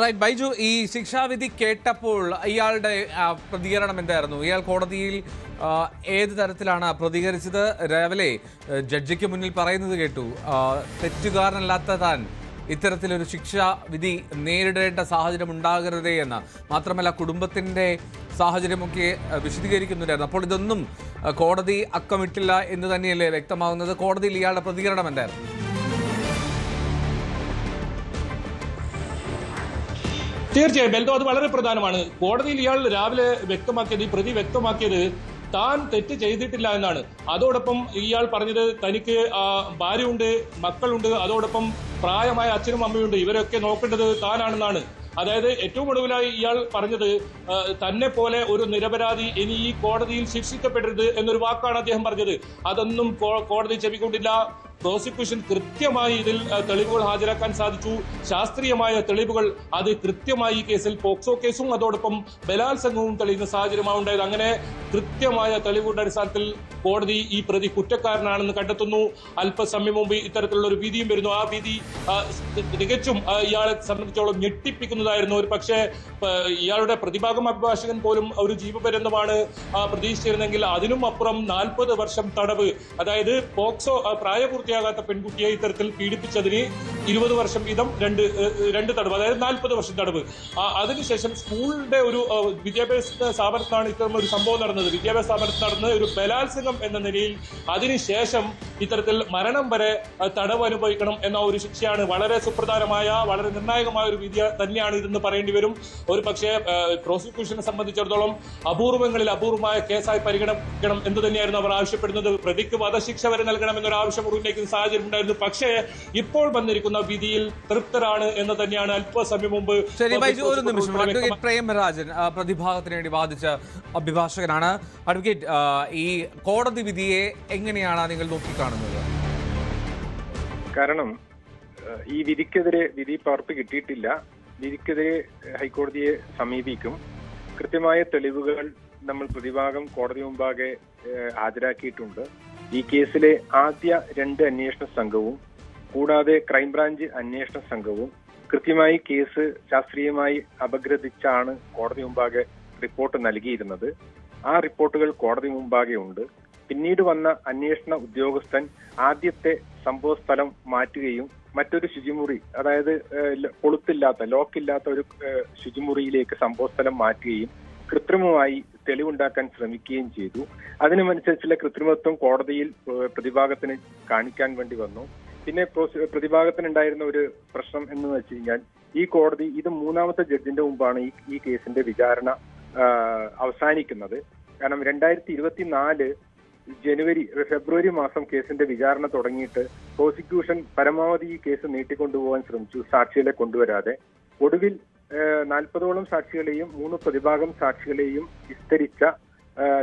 Right Baiju, ഈ ശിക്ഷാവിധി കേട്ടപ്പോൾ ഇയാളുടെ പ്രതികരണം എന്തായിരുന്നു? ഇയാൾ കോടതിയിൽ ഏത് തരത്തിലാണ് പ്രതികരിച്ചത്? രാവിലെ ജഡ്ജിക്ക് മുന്നിൽ പറയുന്നത് കേട്ടു, തെറ്റുകാരനല്ലാത്ത താൻ ഇത്തരത്തിലൊരു ശിക്ഷാവിധി നേരിടേണ്ട സാഹചര്യം ഉണ്ടാകരുതേ എന്ന്. മാത്രമല്ല കുടുംബത്തിൻ്റെ സാഹചര്യമൊക്കെ വിശദീകരിക്കുന്നുണ്ടായിരുന്നു. അപ്പോൾ ഇതൊന്നും കോടതി അക്കമിട്ടില്ല എന്ന് തന്നെയല്ലേ വ്യക്തമാകുന്നത്? കോടതിയിൽ ഇയാളുടെ പ്രതികരണം എന്തായിരുന്നു? തീർച്ചയായും ബെൽദോ, അത് വളരെ പ്രധാനമാണ്. കോടതിയിൽ ഇയാൾ രാവിലെ വ്യക്തമാക്കിയത്, ഈ പ്രതി വ്യക്തമാക്കിയത് താൻ തെറ്റ് ചെയ്തിട്ടില്ല എന്നാണ്. അതോടൊപ്പം ഇയാൾ പറഞ്ഞത് തനിക്ക് ഭാര്യയുണ്ട്, മക്കളുണ്ട്, അതോടൊപ്പം പ്രായമായ അച്ഛനും അമ്മയുണ്ട്, ഇവരൊക്കെ നോക്കേണ്ടത് താനാണെന്നാണ്. അതായത് ഏറ്റവും ഒടുവിലായി ഇയാൾ പറഞ്ഞത് തന്നെ പോലെ ഒരു നിരപരാധി ഇനി ഈ കോടതിയിൽ ശിക്ഷിക്കപ്പെടരുത് എന്നൊരു വാക്കാണ് അദ്ദേഹം പറഞ്ഞത്. അതൊന്നും കോടതി ചെവിക്കൊണ്ടില്ല. പ്രോസിക്യൂഷൻ കൃത്യമായി ഇതിൽ തെളിവുകൾ ഹാജരാക്കാൻ സാധിച്ചു. ശാസ്ത്രീയമായ തെളിവുകൾ അത് കൃത്യമായി ഈ കേസിൽ പോക്സോ കേസും അതോടൊപ്പം ബലാത്സംഗവും തെളിയുന്ന സാഹചര്യമാണ് ഉണ്ടായത്. അങ്ങനെ കൃത്യമായ തെളിവുകളുടെ അടിസ്ഥാനത്തിൽ കോടതി ഈ പ്രതി കുറ്റക്കാരനാണെന്ന് കണ്ടെത്തുന്നു. അല്പസമയം മുമ്പ് ഇത്തരത്തിലുള്ള ഒരു വിധിയും വരുന്നു. ആ വിധി തികച്ചും ഇയാളെ സംബന്ധിച്ചോളം ഞെട്ടിപ്പിക്കുന്നതായിരുന്നു. ഒരു പക്ഷേ ഇയാളുടെ പ്രതിഭാഗം അഭിഭാഷകൻ പോലും ഒരു ജീവപര്യന്തമാണ് പ്രതീക്ഷിച്ചിരുന്നെങ്കിൽ അതിനും അപ്പുറം 40 വർഷം തടവ്. അതായത് പോക്സോ പ്രായപൂർത്തിയാകാത്ത പെൺകുട്ടിയെ ഇത്തരത്തിൽ പീഡിപ്പിച്ചതിന് 20 വർഷം വീതം രണ്ട് തടവ്, അതായത് 40 വർഷം തടവ്. അതിനുശേഷം സ്കൂളിന്റെ ഒരു വിദ്യാഭ്യാസ സ്ഥാപനത്തിലാണ് ഇത്തരം ഒരു സംഭവം നടന്നത്. വിദ്യാഭ്യാസ സ്ഥാപനത്തിൽ നടന്ന ഒരു ബലാത്സംഗം എന്ന നിലയിൽ അതിനുശേഷം ഇത്തരത്തിൽ മരണം വരെ തടവ് അനുഭവിക്കണം എന്ന ഒരു ശിക്ഷയാണ്. വളരെ സുപ്രധാനമായ, വളരെ നിർണായകമായ ഒരു വിധി തന്നെയാണ് ഇതെന്ന് പറയേണ്ടി വരും. ഒരു പക്ഷേ പ്രോസിക്യൂഷനെ സംബന്ധിച്ചിടത്തോളം അപൂർവങ്ങളിൽ അപൂർവമായ കേസായി പരിഗണിക്കണം എന്ന് തന്നെയായിരുന്നു അവർ ആവശ്യപ്പെടുന്നത്. പ്രതിക്ക് വധശിക്ഷ വരെ നൽകണമെന്നൊരു ആവശ്യം ഉന്നയിക്കുന്ന സാഹചര്യം ഉണ്ടായിരുന്നു. പക്ഷേ ഇപ്പോൾ വന്നിരിക്കുന്ന വിധിയിൽ തൃപ്തരാണ് എന്ന് തന്നെയാണ് അല്പസമയം മുമ്പ്. ഒരു നിമിഷം, അഡ്വക്കേറ്റ് പ്രേമരാജൻ പ്രതിഭാഗത്തിന് വേണ്ടി വാദിച്ച അഭിഭാഷകനാണ്. അഡ്വക്കേറ്റ്, ഈ കോടതി വിധിയെ എങ്ങനെയാണ് നിങ്ങൾ നോക്കിക്കാണുന്നത്? കാരണം ഈ വിധിക്കെതിരെ വിധി പകർപ്പ് കിട്ടിയിട്ടില്ല. വിധിക്കെതിരെ ഹൈക്കോടതിയെ സമീപിക്കും. കൃത്യമായ തെളിവുകൾ നമ്മൾ പ്രതിഭാഗം കോടതി മുമ്പാകെ ഹാജരാക്കിയിട്ടുണ്ട്. ഈ കേസിലെ ആദ്യ 2 അന്വേഷണ സംഘവും കൂടാതെ ക്രൈംബ്രാഞ്ച് അന്വേഷണ സംഘവും കൃത്യമായി കേസ് ശാസ്ത്രീയമായി അപഗ്രഥിച്ചാണ് കോടതി മുമ്പാകെ റിപ്പോർട്ട് നൽകിയിരുന്നത്. ആ റിപ്പോർട്ടുകൾ കോടതി മുമ്പാകെ ഉണ്ട്. പിന്നീട് വന്ന അന്വേഷണ ഉദ്യോഗസ്ഥൻ ആദ്യത്തെ സംഭവ സ്ഥലം മാറ്റുകയും മറ്റൊരു ശുചിമുറി, അതായത് കൊളുത്തില്ലാത്ത, ലോക്കില്ലാത്ത ഒരു ശുചിമുറിയിലേക്ക് സംഭവ സ്ഥലം മാറ്റുകയും കൃത്രിമമായി തെളിവുണ്ടാക്കാൻ ശ്രമിക്കുകയും ചെയ്തു. അതിനനുസരിച്ചുള്ള കൃത്രിമത്വം കോടതിയിൽ പ്രതിഭാഗത്തിന് കാണിക്കാൻ വേണ്ടി വന്നു. പിന്നെ പ്രതിഭാഗത്തിനുണ്ടായിരുന്ന ഒരു പ്രശ്നം എന്ന് വെച്ച് കഴിഞ്ഞാൽ, ഈ കോടതി ഇത് 3ാമത്തെ ജഡ്ജിന്റെ മുമ്പാണ് ഈ കേസിന്റെ വിചാരണ അവസാനിക്കുന്നത്. കാരണം 2024 ഫെബ്രുവരി മാസം കേസിന്റെ വിചാരണ തുടങ്ങിയിട്ട് പ്രോസിക്യൂഷൻ പരമാവധി ഈ കേസ് നീട്ടിക്കൊണ്ടുപോകാൻ ശ്രമിച്ചു, സാക്ഷികളെ കൊണ്ടുവരാതെ. ഒടുവിൽ 40ഓളം സാക്ഷികളെയും 3 പ്രതിഭാഗം സാക്ഷികളെയും വിസ്തരിച്ച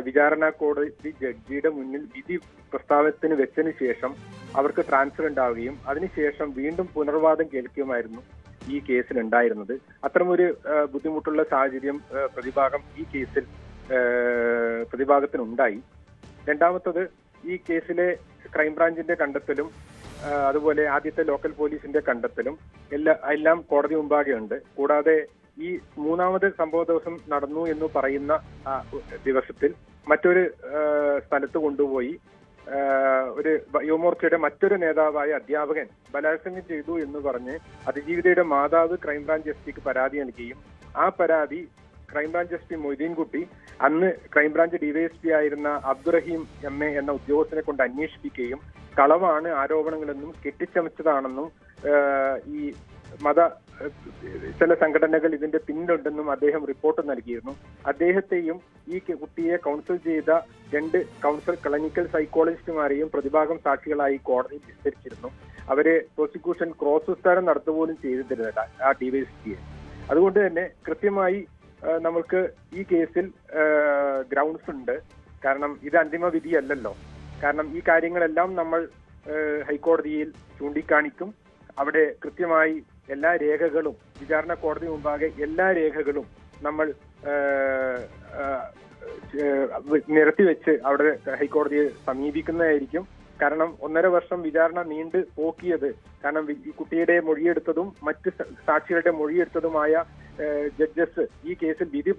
വിചാരണ കോടതി ജഡ്ജിയുടെ മുന്നിൽ വിധി പ്രസ്താവത്തിന് വെച്ചതിന് ശേഷം അവർക്ക് ട്രാൻസ്ഫർ ഉണ്ടാവുകയും അതിനുശേഷം വീണ്ടും പുനർവാദം കേൾക്കുകയുമായിരുന്നു ഈ കേസിൽ ഉണ്ടായിരുന്നത്. അത്തരമൊരു ബുദ്ധിമുട്ടുള്ള സാഹചര്യം ഈ കേസിൽ പ്രതിഭാഗത്തിനുണ്ടായി. രണ്ടാമത്തത്, ഈ കേസിലെ ക്രൈംബ്രാഞ്ചിന്റെ കണ്ടെത്തലും അതുപോലെ ആദ്യത്തെ ലോക്കൽ പോലീസിന്റെ കണ്ടെത്തലും എല്ലാം കോടതി മുമ്പാകെ ഉണ്ട്. കൂടാതെ ഈ 3ാമത് സംഭവ ദിവസം നടന്നു എന്ന് പറയുന്ന ദിവസത്തിൽ മറ്റൊരു സ്ഥലത്ത് കൊണ്ടുപോയി ഒരു യുവമോർച്ചയുടെ മറ്റൊരു നേതാവായ അധ്യാപകൻ ബലാത്സംഗം ചെയ്തു എന്ന് പറഞ്ഞ് അതിജീവിതയുടെ മാതാവ് ക്രൈംബ്രാഞ്ച് എസ് പിക്ക് പരാതി നൽകുകയും ആ പരാതി ക്രൈംബ്രാഞ്ച് എസ് പി മൊയ്തീൻകുട്ടി അന്ന് ക്രൈംബ്രാഞ്ച് ഡിവൈഎസ്പി ആയിരുന്ന അബ്ദുറഹീം MA എന്ന ഉദ്യോഗസ്ഥനെ കൊണ്ട് അന്വേഷിപ്പിക്കുകയും കളവാണ് ആരോപണങ്ങളെന്നും കെട്ടിച്ചമച്ചതാണെന്നും ഈ ചില സംഘടനകൾ ഇതിന്റെ പിന്നിലുണ്ടെന്നും അദ്ദേഹം റിപ്പോർട്ട് നൽകിയിരുന്നു. അദ്ദേഹത്തെയും ഈ കുട്ടിയെ കൗൺസിൽ ചെയ്ത 2 ക്ലിനിക്കൽ സൈക്കോളജിസ്റ്റുമാരെയും പ്രതിഭാഗം സാക്ഷികളായി കോടതിയിൽ വിസ്തരിച്ചിരുന്നു. അവരെ പ്രോസിക്യൂഷൻ ക്രോസ് വിസ്താരം നടത്തുപോലും ചെയ്തിരുന്നില്ല ആ ഡിവൈഎസ്പിയെ. അതുകൊണ്ട് തന്നെ കൃത്യമായി നമുക്ക് ഈ കേസിൽ ഗ്രൗണ്ട്സ് ഉണ്ട്. കാരണം ഇത് അന്തിമ വിധിയല്ലല്ലോ. കാരണം ഈ കാര്യങ്ങളെല്ലാം നമ്മൾ ഹൈക്കോടതിയിൽ ചൂണ്ടിക്കാണിക്കും. അവിടെ കൃത്യമായി എല്ലാ രേഖകളും, വിചാരണ കോടതി മുമ്പാകെ എല്ലാ രേഖകളും നമ്മൾ നിരത്തിവെച്ച് അവിടെ ഹൈക്കോടതിയെ സമീപിക്കുന്നതായിരിക്കും. കാരണം 1.5 വർഷം വിചാരണ നീണ്ടു പോക്കിയത് കാരണം ഈ കുട്ടിയുടെ മൊഴിയെടുത്തതും മറ്റ് സാക്ഷികളുടെ മൊഴിയെടുത്തതുമായ ജഡ്ജസ് ഈ കേസിൽ വിധി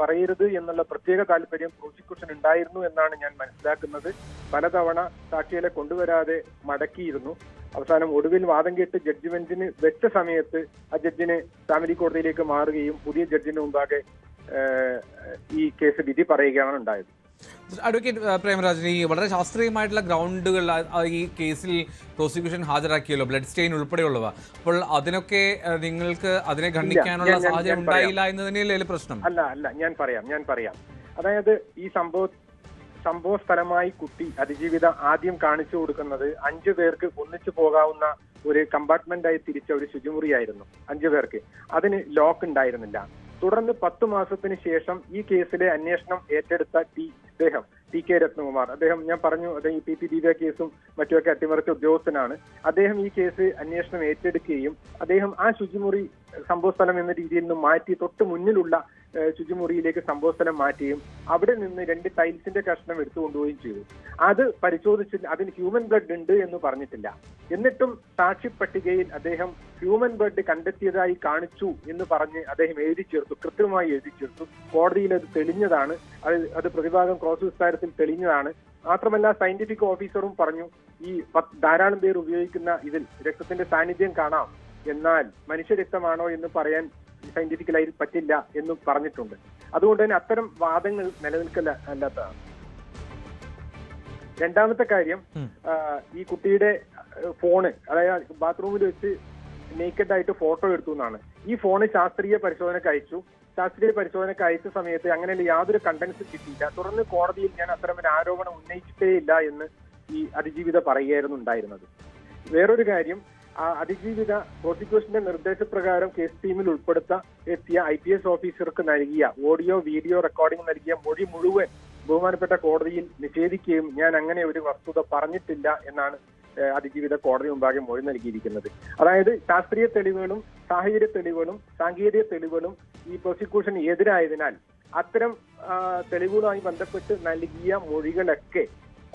പറയരുത് എന്നുള്ള പ്രത്യേക താല്പര്യം പ്രോസിക്യൂഷൻ ഉണ്ടായിരുന്നു എന്നാണ് ഞാൻ മനസ്സിലാക്കുന്നത്. പലതവണ സാക്ഷികളെ കൊണ്ടുവരാതെ മടക്കിയിരുന്നു. അവസാനം ഒടുവിൽ വാദം കേട്ട് ജഡ്ജ്മെന്റിന് വെച്ച സമയത്ത് ആ ജഡ്ജിന് ഫാമിലി കോടതിയിലേക്ക് മാറുകയും പുതിയ ജഡ്ജിന് മുമ്പാകെ ഈ കേസ് വിധി പറയുകയാണ് ഉണ്ടായത്. അഡ്വക്കേറ്റ് പ്രേമരാജൻ, ഈ വളരെ ശാസ്ത്രീയമായിട്ടുള്ള ഗ്രൗണ്ടുകൾ ഈ കേസിൽ പ്രോസിക്യൂഷൻ ഹാജരാക്കിയല്ലോ, ബ്ലഡ് സ്റ്റെയിൻ ഉൾപ്പെടെയുള്ളവ. അപ്പോൾ അതിനൊക്കെ നിങ്ങൾക്ക് അതിനെ ഖണ്ഡിക്കാനുള്ള സാഹചര്യം ഉണ്ടായില്ല എന്ന് തന്നെയല്ലേ പ്രശ്നം? അല്ല ഞാൻ പറയാം. അതായത് ഈ സംഭവ സ്ഥലമായി കുട്ടി അതിജീവിത ആദ്യം കാണിച്ചു കൊടുക്കുന്നത് 5 പേർക്ക് ഒന്നിച്ചു പോകാവുന്ന ഒരു കമ്പാർട്ട്മെന്റായി തിരിച്ച ഒരു ശുചിമുറിയായിരുന്നു. 5 പേർക്ക് അതിന് ലോക്ക് ഉണ്ടായിരുന്നില്ല. തുടർന്ന് 10 മാസത്തിന് ശേഷം ഈ കേസിലെ അന്വേഷണം ഏറ്റെടുത്ത ടി കെ രത്നകുമാർ, അദ്ദേഹം ഞാൻ പറഞ്ഞു അദ്ദേഹം ഈ പി ദിവ്യ കേസും മറ്റുമൊക്കെ അട്ടിമറിച്ച ഉദ്യോഗസ്ഥനാണ്. അദ്ദേഹം ഈ കേസ് അന്വേഷണം ഏറ്റെടുക്കുകയും അദ്ദേഹം ആ ശുചിമുറി സംഭവസ്ഥലം എന്ന രീതിയിൽ നിന്ന് മാറ്റി തൊട്ട് മുന്നിലുള്ള ശുചിമുറിയിലേക്ക് സംഭവസ്ഥലം മാറ്റുകയും അവിടെ നിന്ന് 2 ടൈൽസിന്റെ കഷ്ണം എടുത്തുകൊണ്ടുപോവുകയും ചെയ്തു. അത് പരിശോധിച്ചിട്ട് അതിന് ഹ്യൂമൻ ബ്ലഡ് ഉണ്ട് എന്ന് പറഞ്ഞിട്ടില്ല. എന്നിട്ടും സാക്ഷി പട്ടികയിൽ അദ്ദേഹം ഹ്യൂമൻ ബ്ലഡ് കണ്ടെത്തിയതായി കാണിച്ചു എന്ന് പറഞ്ഞ് അദ്ദേഹം കൃത്യമായി എഴുതി ചേർത്തു. കോടതിയിൽ അത് തെളിഞ്ഞതാണ്. അത് പ്രതിഭാഗം ക്രോസ് വിസ്താരത്തിൽ തെളിഞ്ഞതാണ്. മാത്രമല്ല സയന്റിഫിക് ഓഫീസറും പറഞ്ഞു ഈ ധാരാളം പേർ ഉപയോഗിക്കുന്ന ഇതിൽ രക്തത്തിന്റെ സാന്നിധ്യം കാണാം, എന്നാൽ മനുഷ്യരക്തമാണോ എന്ന് പറയാൻ സയന്റിഫിക്കലായി പറ്റില്ല എന്നും പറഞ്ഞിട്ടുണ്ട്. അതുകൊണ്ട് തന്നെ അത്തരം വാദങ്ങൾ നിലനിൽക്കല്ലാത്തതാണ്. രണ്ടാമത്തെ കാര്യം, ഈ കുട്ടിയുടെ ഫോണ്, അതായത് ബാത്റൂമിൽ വെച്ച് നേക്കഡ് ആയിട്ട് ഫോട്ടോ എടുത്തു എന്നാണ്. ഈ ഫോണ് ശാസ്ത്രീയ പരിശോധനയ്ക്ക് അയച്ചു. ശാസ്ത്രീയ പരിശോധനയ്ക്ക് അയച്ച സമയത്ത് അങ്ങനെയുള്ള യാതൊരു കണ്ടൻസും കിട്ടിയില്ല. തുടർന്ന് കോടതിയിൽ ഞാൻ അത്തരമൊരു ആരോപണം ഉന്നയിച്ചിട്ടേ ഇല്ല എന്ന് ഈ അതിജീവിത പറയുകയായിരുന്നു ഉണ്ടായിരുന്നത്. വേറൊരു കാര്യം, അതിജീവിത പ്രോസിക്യൂഷന്റെ നിർദ്ദേശപ്രകാരം കേസ് ടീമിൽ എത്തിയ IPS ഓഫീസർക്ക് നൽകിയ ഓഡിയോ വീഡിയോ റെക്കോർഡിംഗ് നൽകിയ മൊഴി മുഴുവൻ ബഹുമാനപ്പെട്ട കോടതിയിൽ നിഷേധിക്കുകയും ഞാൻ അങ്ങനെ ഒരു വസ്തുത പറഞ്ഞിട്ടില്ല എന്നാണ് അതിജീവിത കോടതി മുമ്പാകെ മൊഴി നൽകിയിരിക്കുന്നത്. അതായത് ശാസ്ത്രീയ തെളിവുകളും സാഹചര്യ തെളിവുകളും സാങ്കേതിക തെളിവുകളും ഈ പ്രോസിക്യൂഷന് എതിരായതിനാൽ അത്തരം തെളിവുകളുമായി ബന്ധപ്പെട്ട് നൽകിയ മൊഴികളൊക്കെ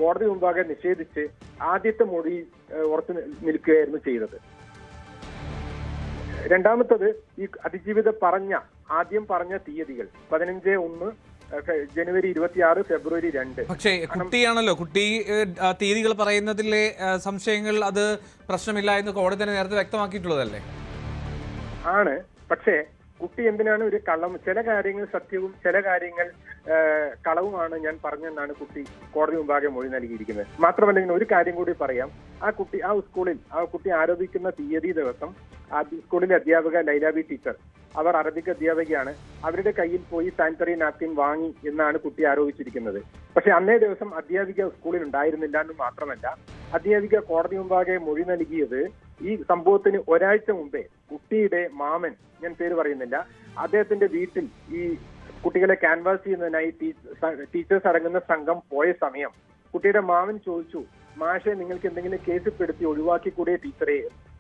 കോടതി മുമ്പാകെ നിഷേധിച്ച് ആദ്യത്തെ മൊഴി ഉറച്ചു നിൽക്കുകയായിരുന്നു ചെയ്തത്. രണ്ടാമത്തത്, ഈ അതിജീവിത ആദ്യം പറഞ്ഞ തീയതികൾ 15/1, ജനുവരി 26, ഫെബ്രുവരി 2. പക്ഷേ കുട്ടിയാണല്ലോ, കുട്ടി തീയതികൾ പറയുന്നതിലെ സംശയങ്ങൾ അത് പ്രശ്നമില്ല എന്ന് കോടതി തന്നെ നേരത്തെ വ്യക്തമാക്കിയിട്ടുള്ളതല്ലേ? ആണ്. പക്ഷേ കുട്ടി എന്തിനാണ് ഒരു കള്ളം, ചില കാര്യങ്ങൾ സത്യവും ചില കാര്യങ്ങൾ കളവുമാണ് ഞാൻ പറഞ്ഞെന്നാണ് കുട്ടി കോടതി മുമ്പാകെ മൊഴി നൽകിയിരിക്കുന്നത്. മാത്രമല്ല ഒരു കാര്യം കൂടി പറയാം. ആ കുട്ടി ആരോപിക്കുന്ന തീയതി ദിവസം സ്കൂളിലെ അധ്യാപിക ലൈല ബി ടീച്ചർ, അവർ അറബിക് അധ്യാപികയാണ്, അവരുടെ കയ്യിൽ പോയി സാനിറ്ററി നാപ്കിൻ വാങ്ങി എന്നാണ് കുട്ടി ആരോപിച്ചിരിക്കുന്നത്. പക്ഷെ അന്നേ ദിവസം അധ്യാപിക സ്കൂളിൽ ഉണ്ടായിരുന്നില്ല എന്ന് മാത്രമല്ല, അധ്യാപിക കോടതി മുമ്പാകെ മൊഴി നൽകിയത് ഈ സംഭവത്തിന് ഒരാഴ്ച മുമ്പേ കുട്ടിയുടെ മാമൻ, ഞാൻ പേര് പറയുന്നില്ല, അദ്ദേഹത്തിന്റെ വീട്ടിൽ ഈ കുട്ടികളെ ക്യാൻവാസ് ചെയ്യുന്നതിനായി ടീച്ചേഴ്സ് അടങ്ങുന്ന സംഘം പോയ സമയം കുട്ടിയുടെ മാമൻ ചോദിച്ചു, മാഷെ നിങ്ങൾക്ക് എന്തെങ്കിലും കേസ് പെടുത്തി ഒഴിവാക്കി കൂടെ ടീച്ചറെ.